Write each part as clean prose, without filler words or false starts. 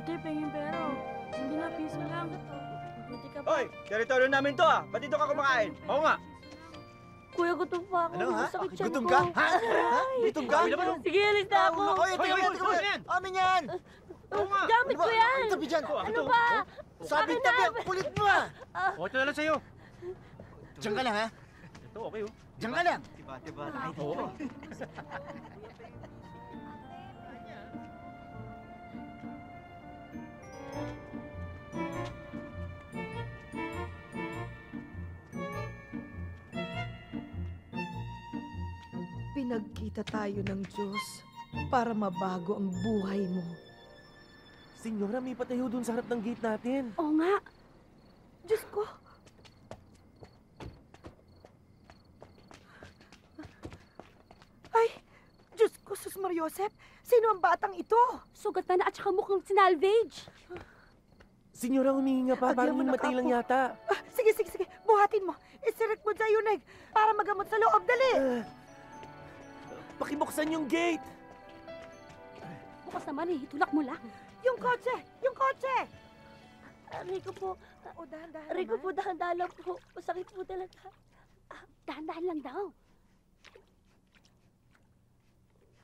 Ate, pengin pero. Hindi na, piso lang. Buti ka pa. Hoy, teritoryo namin to ah. Ba't dito ka kumakain? Oo nga. Kuya, gutom pa ako. Ano ha? Masakit tiyan Gutom ko. ka? Ha? Gutom ka? Sige, alis na ako. Oy, tingnan mo, tingnan mo. Amin yan! Gamit ko yan. Tabi dyan. Ano ba? Sabi Akin tabi, na. kulit mo ah. O, ito na lang sa'yo. Diyan ka lang ha? Ito, okay oh. Diyan ka lang. Diba? Oo. Pinagkita tayo ng Diyos para mabago ang buhay mo. Senyora, may patayo dun sa harap ng gate natin. Oo nga. Diyos ko! Ay! Diyos ko, Sus Mariosep! Sino ang batang ito? Sugat na at saka mukhang sinalvage. Senyora, humihinga pa. Agyan Parang mo na matay lang kapo. yata. Sige, sige, sige. Buhatin mo. Isirik mo sa yunig para magamot sa loob. Dali! Pakibuksan yung gate! Bukas naman eh, itulak mo lang. Yung kotse! Yung kotse! Rico po, O, dahan-dahan Rico naman. po, dahan-dahan lang po. Masakit po talaga. Dahan-dahan lang daw.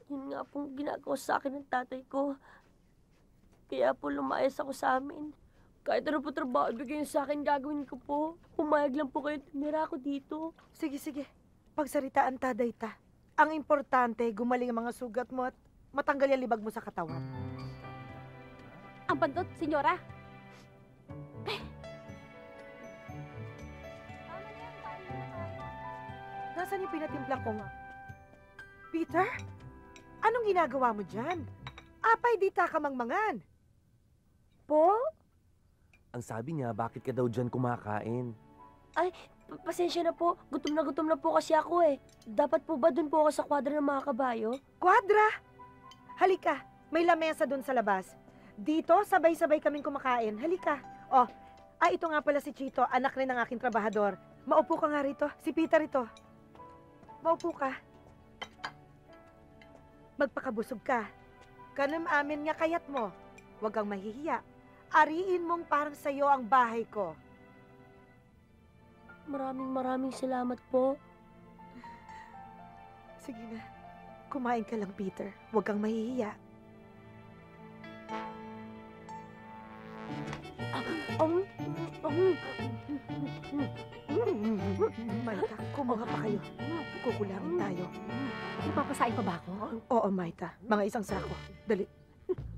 Yun nga pong ginagawa sa akin ng tatay ko. Kaya po lumayas ako sa amin. Kahit ano po trabaho ibigay niyo sa akin, gagawin ko po. Pumayag lang po kayo, tumira ako dito. Sige, sige. Pagsaritaan ta, dayta. Ang importante, gumaling ang mga sugat mo at matanggal yung libag mo sa katawan. Ang bandot, senyora. Nasaan yung pinatimplang ko nga? Peter? Anong ginagawa mo dyan? Apay di ta kamangmangan. Po? Ang sabi niya, bakit ka daw dyan kumakain? Pasensya na po. Gutom na po kasi ako eh. Dapat po ba dun po ako sa kwadra ng mga kabayo? Kwadra! Halika, may lamesa doon sa labas. Dito, sabay-sabay kaming kumakain. Halika. Oh, ito nga pala si Chito, anak rin ng aking trabahador. Maupo ka nga rito. Si Peter ito. Maupo ka. Magpakabusog ka. Kanam amin nga kayat mo. Huwag kang mahihiya. Ariin mong parang sa'yo ang bahay ko. Maraming salamat po. Sige na. Kumain ka lang, Peter. Huwag kang mahihiya. Maita, kumuha pa kayo. Kukulangin tayo. Ipapasain pa ba ako? Oo, Maita. Mga isang sako. Dali.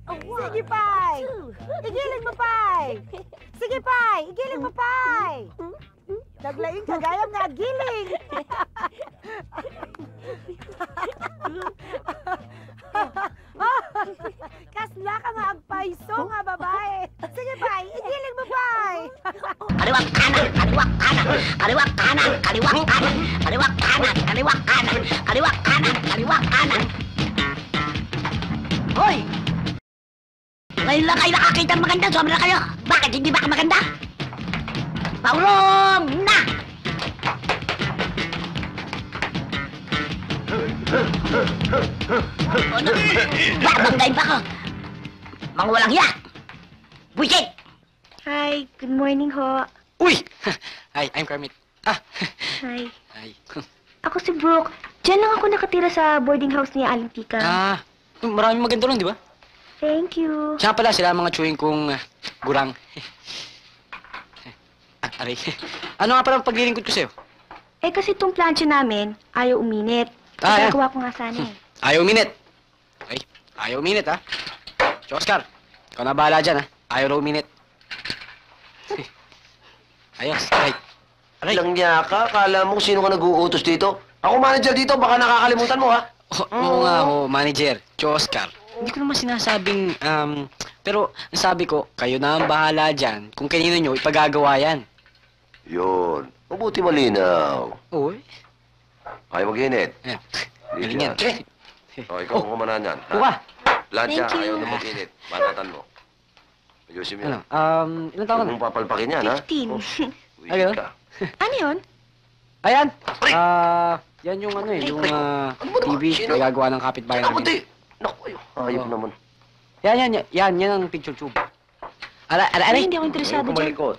Sige, Sige, Pai! Igiling mo, Pai! Sige, Pai! Igiling mo, Pai! Naglaing kagayam nga giling! Kasla ka nga ang paiso nga, babae! Sige, Pai! Igiling mo, Pai! Kaliwak kanan, kaliwak kanan, kaliwak kanan, kaliwak kanan, kaliwak kanan, kaliwak kanan, kaliwak kanan, kaliwak kanan. Hoy! Ngayon lang kayo nakakita ng maganda, sobra na kayo. Bakit hindi ba ka maganda? Paulong na! Ano? Babanggain pa ko. Mga walang hiya! Buisit! Hi, good morning ho. Uy! Hi, I'm Kermit. Hi. Hi. Ako si Brooke. Diyan lang ako nakatira sa boarding house ni Aling Tika. Maraming maganda ron, di ba? Thank you. Siya pala, sila ang mga chewing kong gurang. Aray. Ano nga pala paglilingkod ko sa'yo? Eh kasi itong plancha namin, ayaw uminit. Yan. Gagawa ko nga sana eh. Ayaw uminit. Okay, ayaw uminit, ha? Si Oscar, ikaw na bahala dyan, ha? Ayaw raw uminit. Ayos, aray. Aray. Lang niya ka, akala mo kung sino ka nag-uutos dito? Ako manager dito, baka nakakalimutan mo, ha? Oo nga ho, manager, si Oscar. Hindi ko naman sinasabing, pero ang sabi ko, kayo na ang bahala dyan kung kanino nyo ipagagawa yan. Yun. Mabuti malinaw. Oo eh. Ayaw mag-init. Ayan. Hindi Galing yan. yan. O, ikaw ang kumanan yan. Kuha. Lansya, Thank you. ayaw na mag-init. Banatan mo. Ayusin mo yan. Ano, ilang taon Huwag ka na? mong papalpakin yan, ha? 15. Wicked Ayun. ka. Ano yun? Ayan! Yan yung ano eh, yung Ano ba naman? TV Sino? na gagawa ng kapitbahay Naku, namin. Naku, ayaw Oo. naman. Yan ang picture tube. Ay, hindi ako interesado dyan. Kumalikot.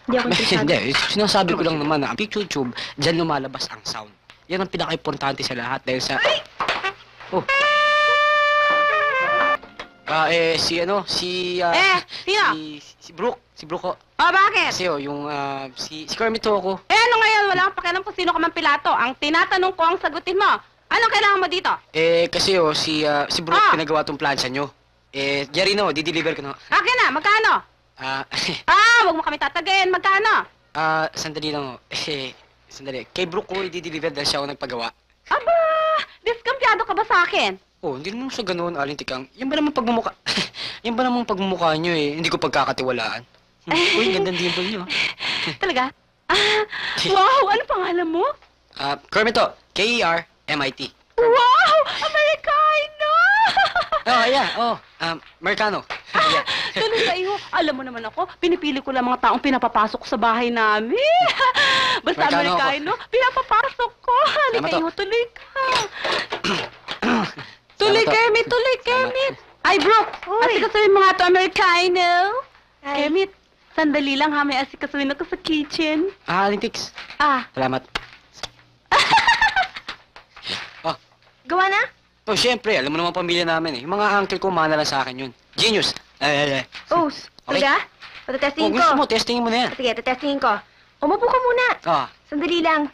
Hindi ako interesado. Hindi, sinasabi ko lang naman na ang Picture Tube, dyan lumalabas ang sound. Yan ang pinaka-importante sa lahat dahil sa... Oh. Sino? Sino? Si Brooke. Si Brooke, oh. Oh, bakit? Kasi, si Kermit ho ako. Ano ngayon? Wala kang pakialam kung sino ka man Pilato. Ang tinatanong ko ang sagutin mo. Anong kailangan mo dito? Kasi, si Brooke pinagawa tong plancha nyo. Jerry, no, di-deliver ko, no. Akin na, magkano? Huwag mo kami tatagayin. Magkano? Sandali lang, sandali. Kay Brooke ko, i-deliver dahil siya ako nagpagawa. Aba, diskampiado ka ba sa akin? Oh, hindi naman sa ganoon, Aling Tikang. Yan ba namang pagmumukha? Yan ba namang pagmumukha nyo Hindi ko pagkakatiwalaan. Uy, gandang dimple nyo. Talaga? Wow, ano pangalan mo? Kermit to. K-E-R-M-I-T. Wow, Americano! Americano. Tuloy sa iyo. Alam mo naman ako, pinipili ko lang mga taong pinapapasok sa bahay namin. Basta Americano Americano, pinapapasok ko. Halika Tama to. iyo, tuloy ka. Tuloy, Kermit, tuloy, Kermit. Ay, Brooke, asikasuhin mo nga to, Americano. Kermit, sandali lang ha, may asikasuhin ako sa kitchen. Aling Tix. Salamat. Gawa na? Oh, syempre, alam mo naman pamilya namin Yung mga uncle ko, mana lang sa akin yun. Genius. Os, talaga? Patatestingin ko. Gusto mo, testingin mo na yan. Sige, tatestingin ko. Umupo ka muna. Sandali lang.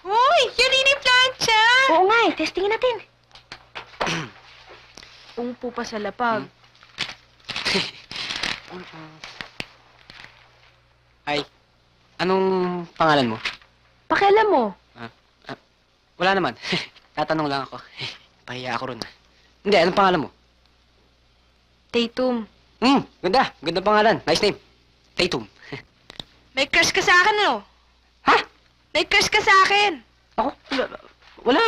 Uy, yun rin yung plancha. Oo nga testingin natin. Umupo pa sa lapag. Ay, anong pangalan mo? Pakialam mo. Wala naman. Tatanong lang ako. Pahiya ako ron. Hindi, anong pangalan mo? Tatum. Ganda. Ganda pangalan. Nice name. Tatum. May crush ka sa akin, no? Ha? May crush ka sa akin. Ako? Wala.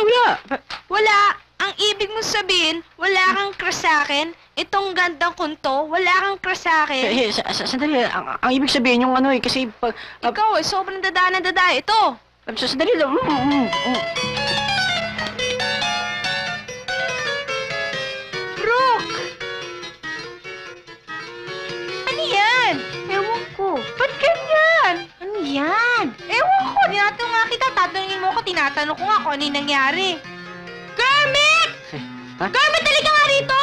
Wala. Ang ibig mo sabihin, wala kang crush sa akin. Itong gandang kunto, wala kang crush sa akin. Sandali. Ang ibig sabihin yung kasi... Ikaw sobrang dada ng dada. Ito. Sandali lang. Brooke! Ano yan? Ewan ko. Ba't ganyan? Ano yan? Ewan ko. Tinatanong nga kita. Tatanungin mo ako. Tinatanong ko nga kung ano yung nangyari. Kermit! Kermit, talaga nga rito!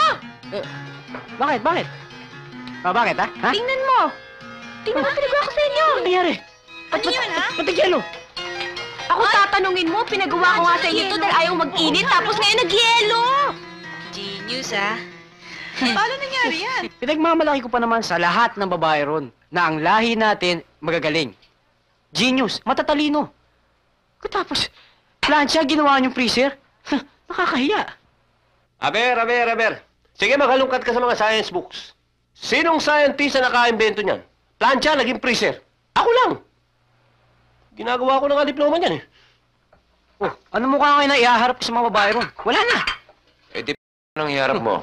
Bakit? Bakit, ha? Tingnan mo. Tingnan mo, pinagawa ko sa inyo. Ano nangyari? Ano yun, ha? Ba't nagyelo? Ako tatanungin mo, pinagawa ko nga sa inyo to dahil ayaw mag-init, tapos ngayon nag-yelo! Genius, ha? Paano nangyari yan? Pinagmamalaki ko pa naman sa lahat ng babae ron na ang lahi natin magagaling. Genius, matatalino. Tapos, plancha, ginawa niyong freezer? Nakakahiya. Aber. Sige, maghalungkat ka sa mga science books. Sinong scientist na naka-invento niyan? Plancha, naging freezer. Ako lang. Ginagawa ko na nga diploma niyan Oh, ano mukha kayo na ihaharap ko sa mga babae ron? Wala na. di nang iharap mo.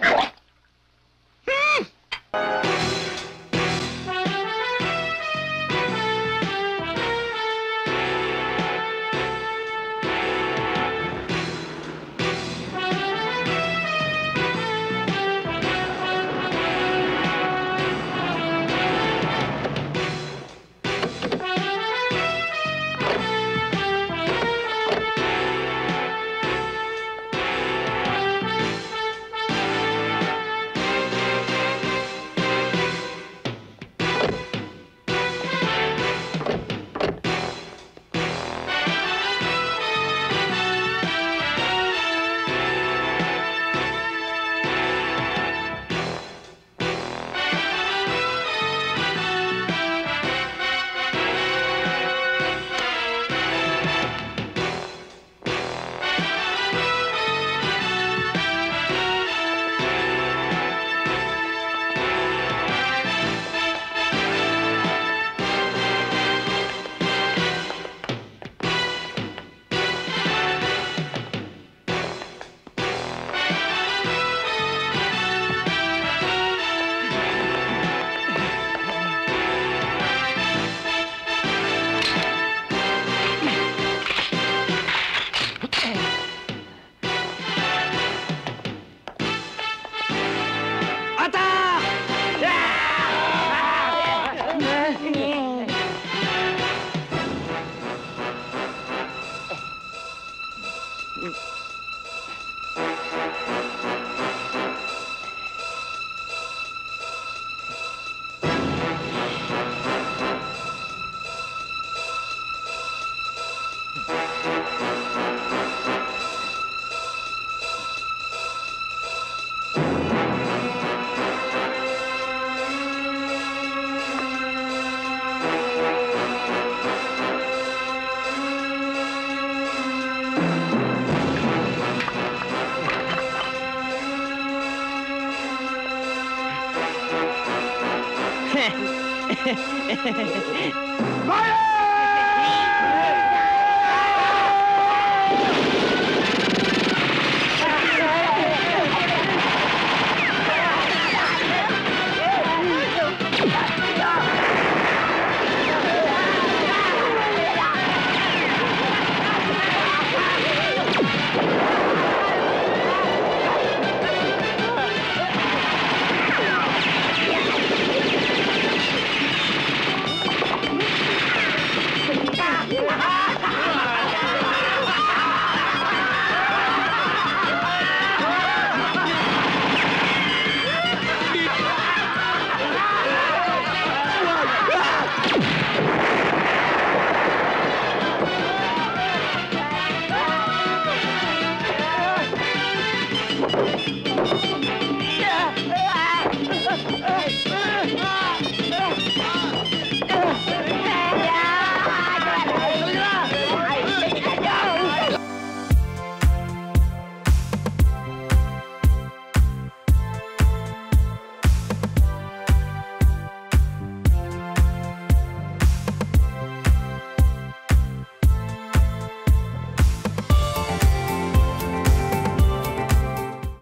Fire!